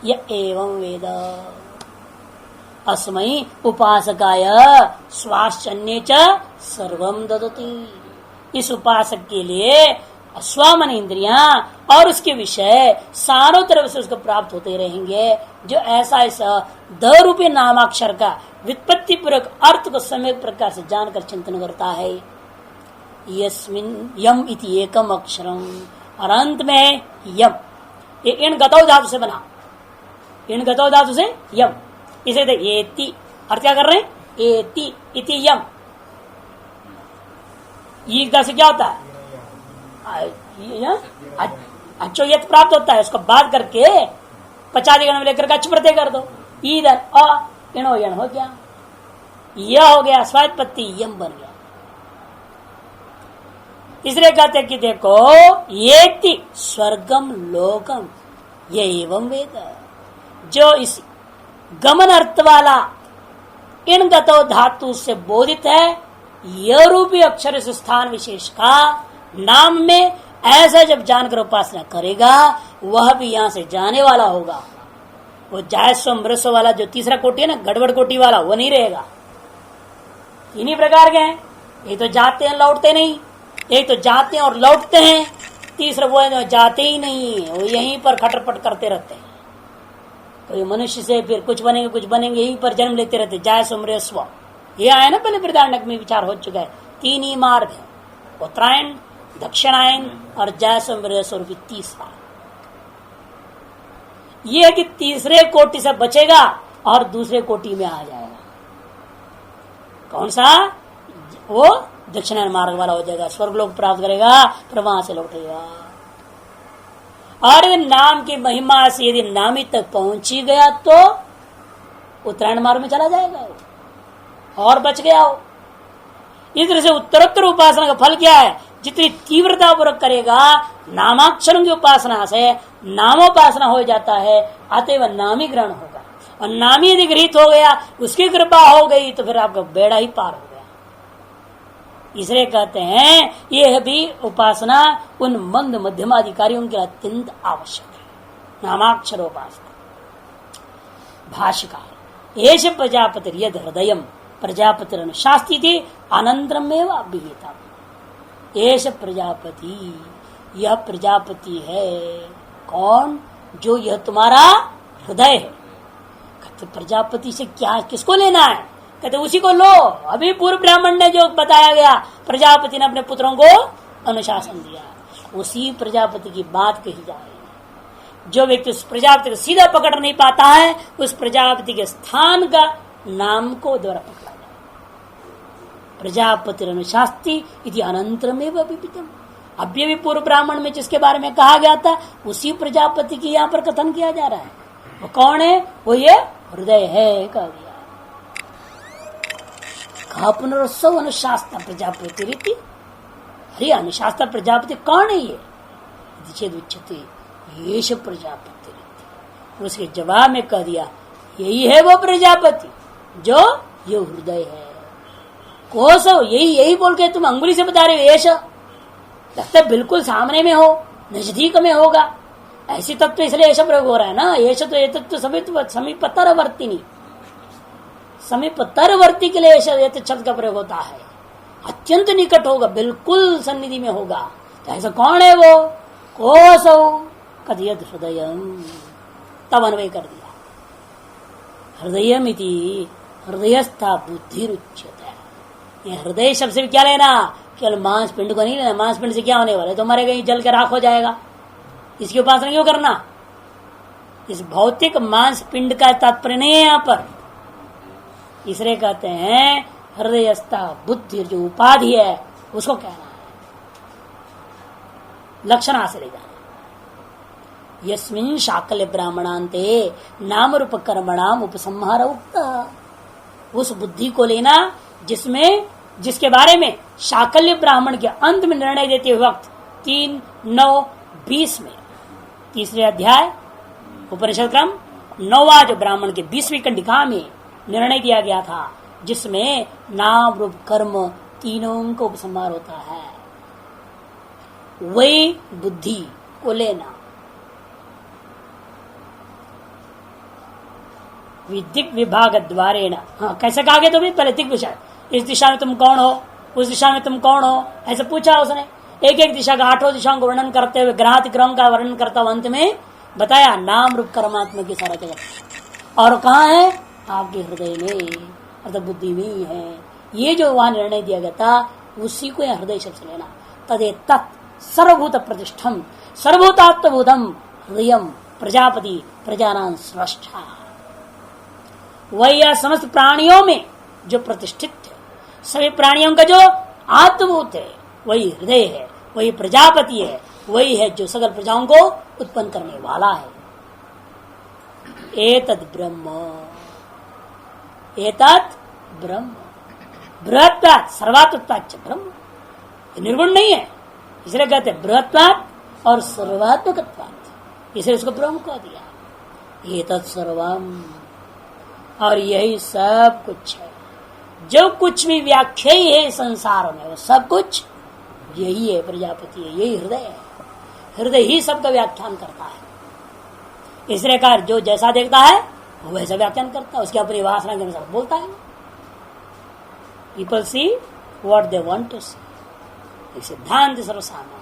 य एवं वेद। अस्मै उपासकाय स्वाश्च अन्ये च सर्वम ददति। इस उपासक के लिए स्वमन इंद्रियां और उसके विषय सारों तरफ से उसको प्राप्त होते रहेंगे, जो ऐसा द रूपी नामाक्षर का व्युत्पत्ति पूर्वक अर्थ को सम्यक प्रकार से जानकर चिंतन करता है। यस्मिन यम इति एकम अक्षरम, और अंत में यम, ये इन गतौ धातु से बना, इन गतौ धातु से यम, इसे एति, और क्या कर रहे हैं, एति इति यम। ईगदा से क्या होता है, अच्छोयत प्राप्त होता है, उसको बात करके पचादिगण में लेकर अच्छ प्रत्यय कर दो, ईदर इणो यण हो गया, यह हो गया स्वात्पत्ति यम बन गया। इसलिए कहते कि देखो ये स्वर्गम लोकम ये एवं वेद, जो इस गमन अर्थ वाला इन गतो धातु से बोधित है, यह रूपी अक्षर इस स्थान विशेष का नाम में ऐसा जब जानकर उपासना करेगा, वह भी यहां से जाने वाला होगा। वो जायस्व मृस्व वाला जो तीसरा कोटि है ना, गड़बड़ कोटि वाला, वो नहीं रहेगा। इन्हीं प्रकार के हैं, एक तो जाते हैं लौटते नहीं, एक तो जाते हैं और लौटते हैं, तीसरा वो है जाते ही नहीं, वो यहीं पर खटरपट करते रहते हैं। कोई मनुष्य से फिर कुछ बनेंगे, यहीं पर जन्म लेते रहते, जायस्व मृस्व। ये आया ना पहले बृहदारण्यक में विचार हो चुका है। 3 ही मार्ग है, उत्तरायण, दक्षिणायन और जायस्व मृस्व तीसरा। ये है कि तीसरे कोटि से बचेगा और दूसरे कोटि में आ जाएगा। कौन सा? वो दक्षिणायन मार्ग वाला हो जाएगा, स्वर्गलोक प्राप्त करेगा, फिर वहां से लौटेगा। और नाम की महिमा से यदि नामी तक पहुंची गया तो उत्तरायण मार्ग में चला जाएगा वो, और बच गया वो। इस तरह से उत्तरोत्तर उपासना का फल क्या है? जितनी तीव्रता पूर्वक करेगा, नामाक्षरों की उपासना से नामोपासना हो जाता है, अतएव नामी ग्रहण होगा। और नामी यदि गृहित हो गया, उसकी कृपा हो गई, तो फिर आपका बेड़ा ही पार हो गया। इसलिए कहते हैं यह भी उपासना उन मंद मध्यमाधिकारियों के अत्यंत आवश्यक है, नामाक्षरोपासना। भाष्यकार एष प्रजापति यद हृदय प्रजापति अनुशास्ति थी अनंतरमेव अभिहिता। एष प्रजापति, यह प्रजापति है। कौन? जो यह तुम्हारा हृदय है। कहते प्रजापति से क्या, किसको लेना है? कहते उसी को लो। अभी पूर्व ब्राह्मण ने जो बताया गया, प्रजापति ने अपने पुत्रों को अनुशासन दिया, उसी प्रजापति की बात कही जा रही है। जो व्यक्ति उस प्रजापति को सीधा पकड़ नहीं पाता है, उस प्रजापति के स्थान का नाम को द्वारा पकड़ा जाए। प्रजापति अनुशास्ति इति अनंतरमेव अभिहितम्। अभी भी पूर्व ब्राह्मण में जिसके बारे में कहा गया था, उसी प्रजापति की यहाँ पर कथन किया जा रहा है। वो कौन है? वो ये हृदय है, कह दिया। कहा पुनरुत्सव अनुशास्त्र प्रजापति रीति। अरे अनुशास्त्र प्रजापति कौन है ये? चेद उच्चते येष प्रजापति रीति। उसके जवाब में कह दिया यही है वो प्रजापति जो ये हृदय है। कोसो, यही बोल के तुम अंगुली से बता रहे हो। येष लगता है बिल्कुल सामने में हो, नजदीक में होगा, ऐसी तत्व, इसलिए ऐसा प्रयोग हो रहा है ना। येष तो ये तत्व समीपतरवर्तिनी, समीपतरवर्ती के लिए शब्द का प्रयोग होता है। अत्यंत निकट होगा, बिल्कुल सन्निधि में होगा। तो ऐसा कौन है वो? कोसौ कथयत हृदय, तब अन्वय कर दिया। हृदयमिति हृदयस्था बुद्धि रुच्यते। ये हृदय शब्द से भी क्या लेना? केवल मांस पिंड को नहीं लेना। मांस पिंड से क्या होने वाला है? तुम्हारे कहीं जल के राख हो जाएगा। इसकी उपासना क्यों करना? इस भौतिक मांस पिंड का तात्पर्य नहीं है यहाँ पर। इसलिए कहते हैं हृदयस्था बुद्धि, जो उपाधि है उसको कहना है, लक्षण से ले जाना। यस्मिन् शाकल्य ब्राह्मणान्ते नाम रूप कर्मणाम उपसंहार उक्ता। उस बुद्धि को लेना जिसमें, जिसके बारे में शाकल्य ब्राह्मण के अंत में निर्णय देते वक्त 3:9-20 में, तीसरे अध्याय उपनिषद क्रम 9वां जो ब्राह्मण के 20वीं कंडिका में निर्णय दिया गया था, जिसमें नाम रूप कर्म तीनों को उपसंहार होता है। वही बुद्धि को लेना। विदिक विभाग द्वारेण, हाँ कैसे कहा गया? तो भी पहले दिक विषय, इस दिशा में तुम कौन हो, उस दिशा में तुम कौन हो, ऐसे पूछा उसने। एक एक दिशा का 8 दिशाओं का वर्णन करते हुए, ग्रहातिक्रम का वर्णन करता हुआ अंत में बताया नाम रूप कर्मात्मा की सारा जगत। और कहाँ है? आपके हृदय में, अर्थात बुद्धि में ही है। ये जो वहां निर्णय दिया गया था, उसी को यह हृदय शब्द से लेना। तदे तत् सर्वभूत प्रतिष्ठम सर्वभूतात्मभूतम हृदयम प्रजापति प्रजानां स्रष्टा। वही यह समस्त प्राणियों में जो प्रतिष्ठित है, सभी प्राणियों का जो आत्मभूत है, वही हृदय है। वही प्रजापति है, वही है जो सकल प्रजाओं को उत्पन्न करने वाला है। एतद ब्रह्म, एतद ब्रह्म बृहत्वात् सर्वात्मत्वाच्च ब्रह्म, निर्गुण नहीं है इसलिए कहते हैं बृहत्वात् और सर्वात्मकत्वात्, इसलिए उसको ब्रह्म कह दिया। एतत् सर्वम, और यही सब कुछ है, जो कुछ भी व्याख्या ही है संसार में वो सब कुछ यही है, प्रजापति है, यही हृदय है। हृदय ही सबका व्याख्यान करता है। इसलिए कार जो जैसा देखता है वो वैसा व्याख्यान करता है, उसकी अपनी वासना के अनुसार बोलता है। People see what they want to see, सिद्धांत सर्वसामान्य।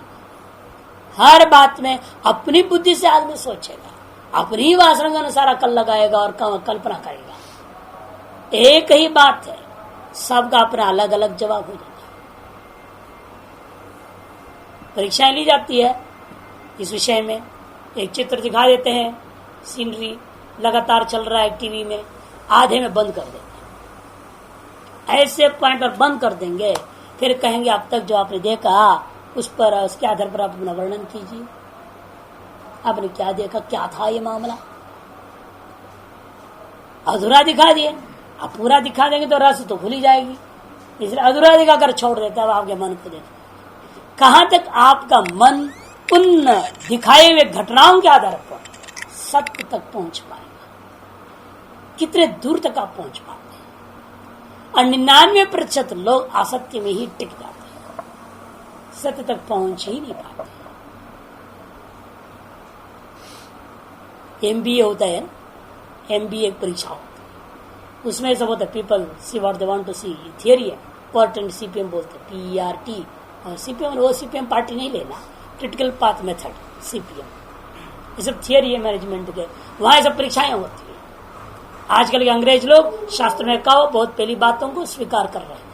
हर बात में अपनी बुद्धि से आदमी सोचेगा, अपनी ही वासना के अनुसार अकल लगाएगा और कल्पना करेगा। एक ही बात है, सबका अपना अलग अलग जवाब हो जाता है। परीक्षाएं ली जाती है इस विषय में, एक चित्र दिखा देते हैं, सीनरी लगातार चल रहा है टीवी में, आधे में बंद कर देते हैं। ऐसे पॉइंट पर बंद कर देंगे, फिर कहेंगे अब तक जो आपने देखा उस पर, उसके आधार पर आप अपना वर्णन कीजिए, आपने क्या देखा, क्या था ये मामला। अधूरा दिखा दिए, अब पूरा दिखा देंगे तो रस तो भूल ही जाएगी, इसलिए अधूरा दिखाकर छोड़ देता है। आपके मन को देखो कहां तक आपका मन उन दिखाए हुए घटनाओं के आधार पर सत्य तक पहुंच पाएगा, कितने दूर तक आप पहुंच पाते हैं। और 99% लोग असत्य में ही टिक जाते हैं, सत्य तक पहुंच ही नहीं पाते। MBA होता है, MBA परीक्षा होती है, उसमें सब होता है people see what they want to see, theory है। पर्ट CPM बोलते हैं, PERT, और CPM वो CPM पार्टी नहीं लेना, क्रिटिकल पाथ मेथड CPM, ये सब थियरी है मैनेजमेंट के, वहां सब परीक्षाएं होती है। आजकल के अंग्रेज लोग शास्त्र में कहो बहुत पहली बातों को स्वीकार कर रहे हैं।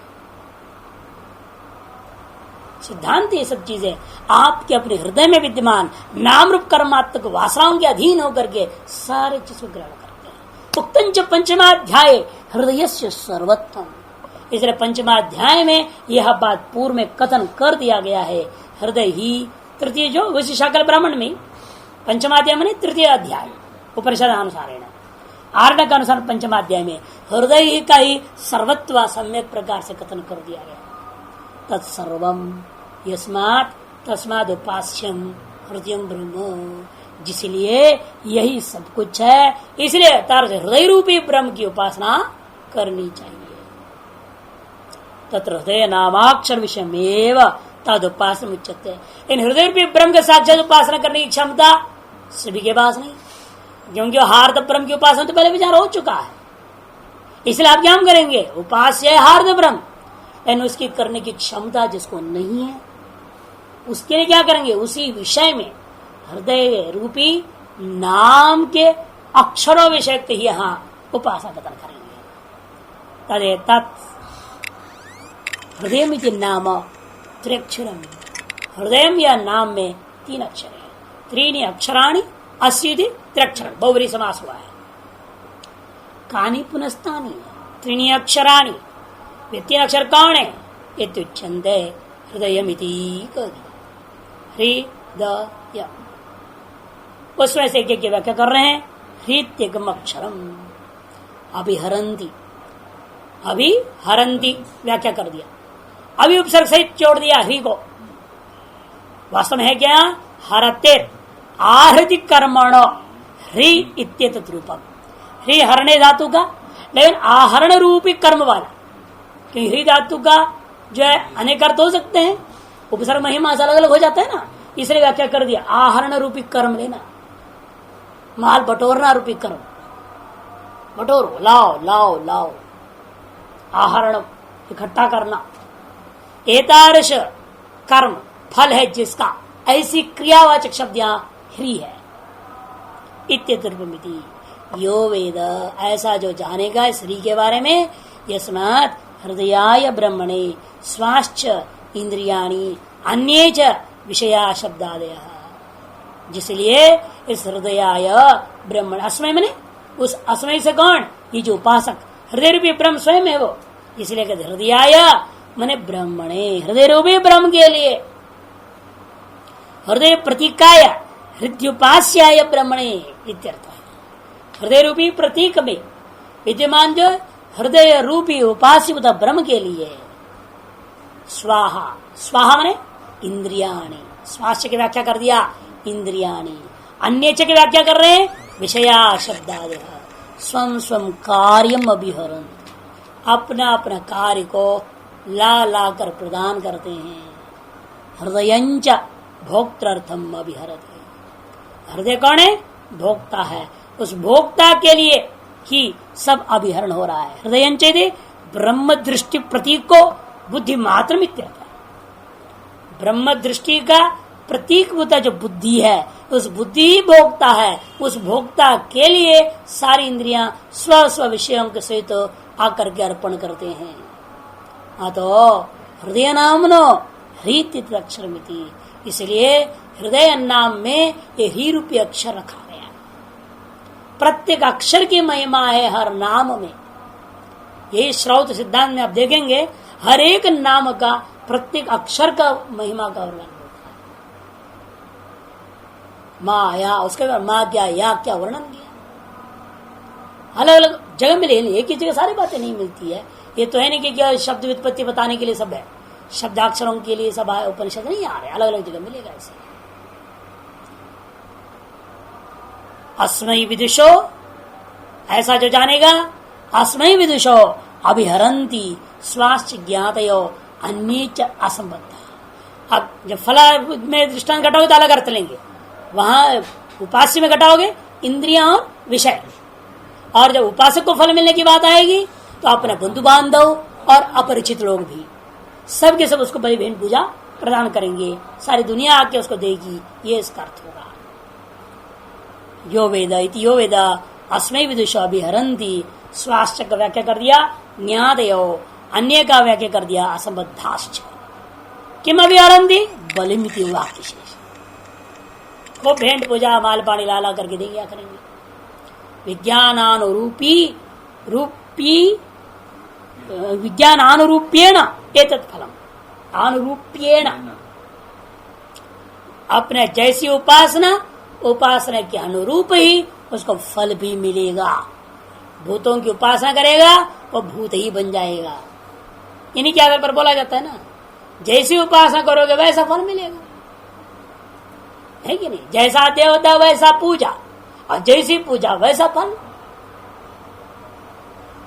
सिद्धांत ये सब चीजें आपके अपने हृदय में विद्यमान नाम रूप कर्मात्मक वासनाओं के अधीन होकर के सारे चीज को ग्रहण करते हैं। उक्तंच पंचमाध्याय हृदय से सर्वोत्तम, इसलिए पंचमाध्याय में यह बात पूर्व में कथन कर दिया गया है। हृदय ही तृतीय, जो उसी शाकल ब्राह्मण में पंचमाध्याय में तृतीय अध्याय उपनिषद अनुसार, आरण्य का अनुसार पंचमाध्याय में हृदय ही का ही सर्वत्व सम्यक प्रकार से कथन कर दिया गया। तत्सर्वम यस्मात् तस्माद् उपास्यम हृदय ब्रह्म, जिसलिए यही सब कुछ है, इसलिए हृदय रूपी ब्रह्म की उपासना करनी चाहिए। तत्र हृदय नामाक्षर विषयमेव तद उपासना उच्यते। इन हृदय रूपी ब्रह्म के साक्षात उपासना करने की क्षमता सभी के पास नहीं, क्योंकि हार्द ब्रह्म की उपासना तो पहले विचार हो चुका है। इसलिए आप क्या करेंगे, उपास्य है हार्द ब्रह्म, लेकिन उसकी करने की क्षमता जिसको नहीं है उसके लिए क्या करेंगे, उसी विषय में हृदय रूपी नाम के अक्षरों विषय के यहाँ उपासना कथन करेंगे। तदे तत् हृदय में नाम त्रिक्षरम, हृदय या नाम में 3 अक्षर है, 3 अक्षराणि अस्ति त्रिक्षर, बहुव्रीहि समास हुआ है। कानि पुनस्तानि 3 अक्षराणि, वे 3 अक्षर कौन है, इत्युच्यन्ते हृदयमिति हृदय, उसमें से एक व्याख्या कर रहे हैं। हृत्यकम अक्षरम अभिहरंती, अभिहरंती व्याख्या कर दिया, अभी उपसर्ग सहित जोड़ दिया हरि को। वास्तव में है क्या, हरते आहृति कर्मण ह्री इत्येतत् रूपम, ह्री हरणे धातु का, लेकिन आहरण रूपी कर्म वाला, क्योंकि ह्री धातु का जो है अनेक अर्थ हो सकते हैं, उपसर्ग महिमा अलग अलग हो जाता है ना, इसलिए व्याख्या कर दिया आहरण रूपी कर्म लेना, माल बटोरना रूपी कर्म, बटोरो, लाओ लाओ लाओ, आहरण इकट्ठा करना, एतादृश कर्म फल है जिसका, ऐसी क्रियावाचक शब्द यहाँ ह्री है। इत्यर्पमिति यो वेद, ऐसा जो जानेगा इस ह्री के बारे में, यस्मात् हृदयाय ब्रह्मणे स्वाश्च इंद्रियाणि अन्ये च विषया शब्दादय, जिसलिए इस हृदयाय ब्रह्मण, अस्मय मने उस अस्मय से कौन, ये जो उपासक हृदय रूपी ब्रह्म स्वयं है वो, इसलिए कहते हृदयाय मने ब्रह्मणे, हृदय रूपी ब्रह्म के लिए हृदय प्रतीकाय हृदयोपास्याय ब्रह्मणे इत्यर्थ है। हृदय रूपी प्रतीक में विद्यमान जो हृदय रूपी उपास्य ब्रह्म के लिए स्वाहा, स्वाहा माने इंद्रियाणि, स्वास्थ्य की व्याख्या कर दिया इंद्रियाणि, अन्य की व्याख्या कर रहे हैं विषया शब्दादि, स्वम स्वम कार्यम अभिहरन, अपना अपना कार्य को ला ला कर प्रदान करते हैं। हृदयंच भोक्तर्थम अभिहरते, हृदय कौन है? भोक्ता है, उस भोक्ता के लिए ही सब अभिहरण हो रहा है। हृदयंच ब्रह्म दृष्टि प्रतीक को बुद्धि मात्र मित्यर्थ, ब्रह्म दृष्टि का प्रतीक होता जो बुद्धि है, उस बुद्धि ही भोक्ता है, उस भोक्ता के लिए सारी इंद्रियां स्व स्व विषयों के सहित आकर के अर्पण करते हैं। तो हृदय नामनो ह्रीत अक्षर मिति, इसलिए हृदय नाम में ये ही रूपी अक्षर रखा गया। प्रत्येक अक्षर की महिमा है हर नाम में। यही श्रौत सिद्धांत में आप देखेंगे हर एक नाम का प्रत्येक अक्षर का महिमा का वर्णन होता है। माँ या, उसके बाद माँ क्या या क्या वर्णन किया, अलग अलग जगह मिले, एक ही जगह सारी बातें नहीं मिलती है। ये तो है नहीं कि क्या शब्द व्युत्पत्ति बताने के लिए सब है, शब्दाक्षरों के लिए सब उपनिषद नहीं आ रहे, अलग अलग जगह मिलेगा। ऐसे अस्मै विदुषो, ऐसा जो जानेगा, अस्मै विदुषो अभिहरंती स्वास्थ्य ज्ञातयो अन्य असंबद्ध। अब जब फला में दृष्टांत घटाओगे तो अलग अर्थ लेंगे, वहां उपास्य में घटाओगे इंद्रियां और विषय, और जब उपासक को फल मिलने की बात आएगी तो अपने बंधु बांधव और अपरिचित लोग भी सब के सब उसको बलि भेंट पूजा प्रदान करेंगे, सारी दुनिया आके उसको देगी, ये इसका अर्थ होगा। यो वेद इति यो वेद अस्मै विदुषो अभिहरन्ति, स्वास्थ्य का व्याख्या कर दिया ज्ञादयो, अन्य का व्याख्या कर दिया असंबद्धाश्च। किम अभिहरन्ति? बलिमिति वाक्य शेष, खूब भेंट पूजा माल पानी लाला करके देंगे, क्या करेंगे? विज्ञानानुरूपी रूपी विज्ञानानुरूप्येण एतत् फलम, अनुरूप्येण अपने जैसी उपासना, उपासना के अनुरूप ही उसको फल भी मिलेगा। भूतों की उपासना करेगा वो भूत ही बन जाएगा, इन्हीं के आधार पर बोला जाता है ना, जैसी उपासना करोगे वैसा फल मिलेगा, है कि नहीं? जैसा देवता वैसा पूजा, और जैसी पूजा वैसा फल।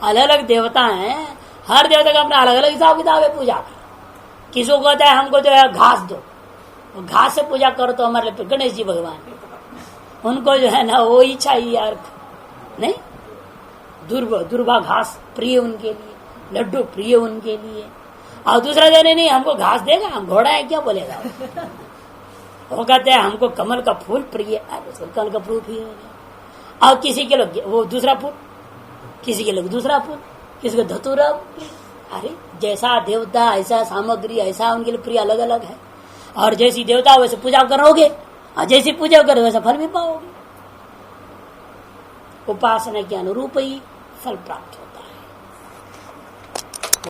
अलग अलग देवता हैं, हर देवता का अपना अलग अलग हिसाब किताब है पूजा का। किसी को कहता है हमको जो है घास दो, तो घास से पूजा करो, तो हमारे लिए गणेश जी भगवान, उनको जो है ना वो ही चाहिए यार, नहीं? दुर्वा घास प्रिय उनके लिए, लड्डू प्रिय उनके लिए। और दूसरा जो नहीं हमको घास देगा, हम घोड़ा है क्या बोलेगा? वो कहते हैं हमको कमल का फूल प्रिय, कमल का फूल प्रिय हो गया। और किसी के लोग वो दूसरा फूल, किसी के लोग दूसरा फूल, किसी को धतूरा। अरे जैसा देवता ऐसा सामग्री, ऐसा उनके लिए प्रिय अलग अलग है, और जैसी देवता वैसे पूजा करोगे, और जैसी पूजा करोगे वैसा फल भी पाओगे। उपासना के अनुरूप ही फल प्राप्त होगा।